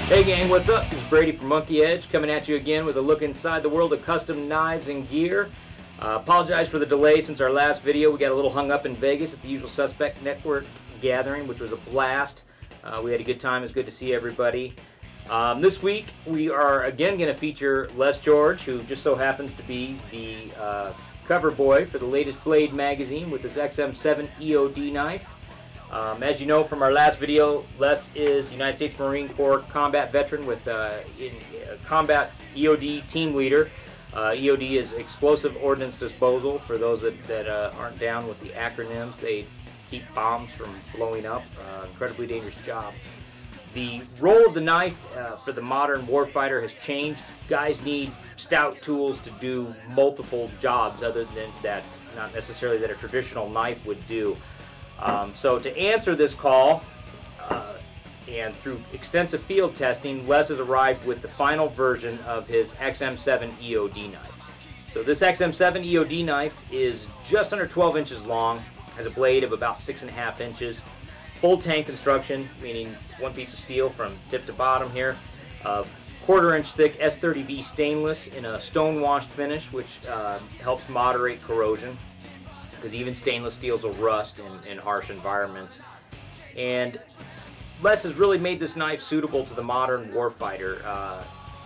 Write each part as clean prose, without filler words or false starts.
Hey gang, what's up? This is Brady from Monkey Edge coming at you again with a look inside the world of custom knives and gear. Apologize for the delay since our last video. We got a little hung up in Vegas at the Usual Suspect Network gathering, which was a blast. We had a good time. It was good to see everybody. This week we are again going to feature Les George, who just so happens to be the cover boy for the latest Blade magazine with his XM-7 EOD knife. As you know from our last video, Les is United States Marine Corps combat veteran with combat EOD team leader. EOD is Explosive Ordnance Disposal. For those that aren't down with the acronyms, they keep bombs from blowing up. Incredibly dangerous job. The role of the knife for the modern warfighter has changed. Guys need stout tools to do multiple jobs other than that, not necessarily that a traditional knife would do. So to answer this call, and through extensive field testing, Les has arrived with the final version of his XM-7 EOD knife. So this XM-7 EOD knife is just under 12 inches long, has a blade of about 6.5 inches, full tank construction, meaning one piece of steel from tip to bottom here, 1/4 inch thick S30V stainless in a stone washed finish, which helps moderate corrosion, because even stainless steels will rust in harsh environments. And Les has really made this knife suitable to the modern warfighter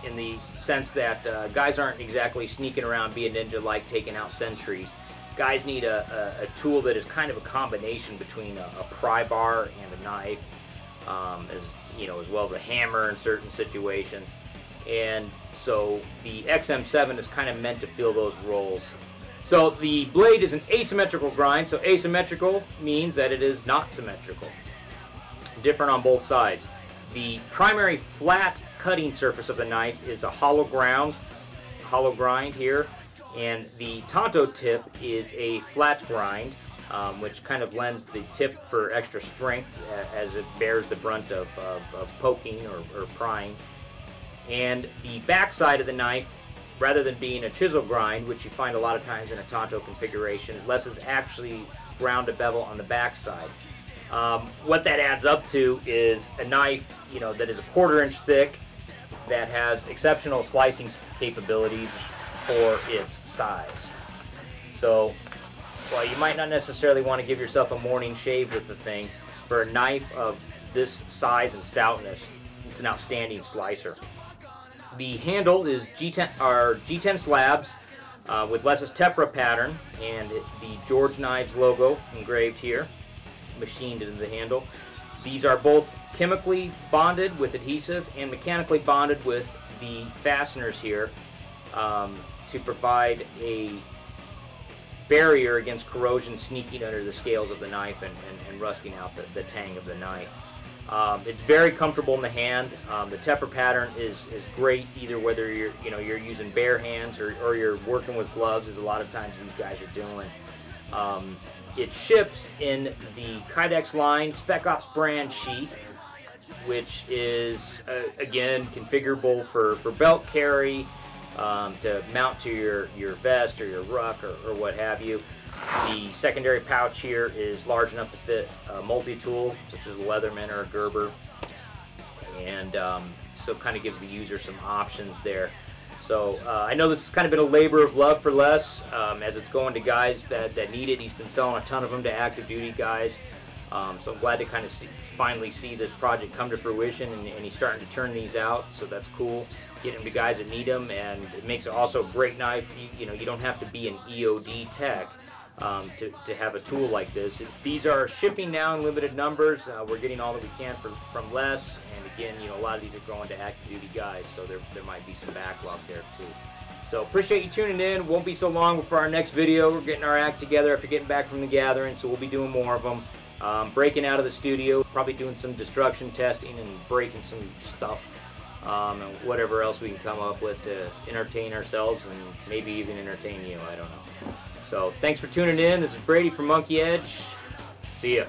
in the sense that guys aren't exactly sneaking around being ninja-like taking out sentries. Guys need a tool that is kind of a combination between a pry bar and a knife, as well as a hammer in certain situations. And so the XM7 is kind of meant to fill those roles. So the blade is an asymmetrical grind. So asymmetrical means that it is not symmetrical. Different on both sides. The primary flat cutting surface of the knife is a hollow grind here, and the Tonto tip is a flat grind, which kind of lends the tip for extra strength as it bears the brunt of poking or prying. And the back side of the knife, rather than being a chisel grind, which you find a lot of times in a Tonto configuration, Les has actually ground a bevel on the back side. What that adds up to is a knife, that is a 1/4 inch thick, that has exceptional slicing capabilities for its size. So, while you might not necessarily want to give yourself a morning shave with the thing, for a knife of this size and stoutness, it's an outstanding slicer. The handle is G10 slabs with Les's Tefra pattern and the George Knives logo engraved here, machined into the handle. These are both chemically bonded with adhesive and mechanically bonded with the fasteners here to provide a barrier against corrosion sneaking under the scales of the knife and rusting out the tang of the knife. It's very comfortable in the hand. The Tefra pattern is great either whether you're using bare hands or you're working with gloves, as a lot of times these guys are doing. It ships in the Kydex line Spec Ops brand sheet, which is again configurable for belt carry, to mount to your vest or your ruck or what have you. The secondary pouch here is large enough to fit a multi-tool, such as a Leatherman or a Gerber, and so it kind of gives the user some options there. So I know this has kind of been a labor of love for Les, as it's going to guys that need it. He's been selling a ton of them to active duty guys, so I'm glad to kind of finally see this project come to fruition, and he's starting to turn these out, so that's cool. Get them to guys that need them, and it makes it also a great knife. You don't have to be an EOD tech to have a tool like this. These are shipping now in limited numbers. We're getting all that we can from Les, and again, a lot of these are going to active duty guys, so there might be some backlog there too. So appreciate you tuning in. Won't be so long before our next video. We're getting our act together after getting back from the gathering, so we'll be doing more of them. Breaking out of the studio, probably doing some destruction testing and breaking some stuff, and whatever else we can come up with to entertain ourselves and maybe even entertain you. I don't know. So thanks for tuning in. This is Brady from Monkey Edge. See ya.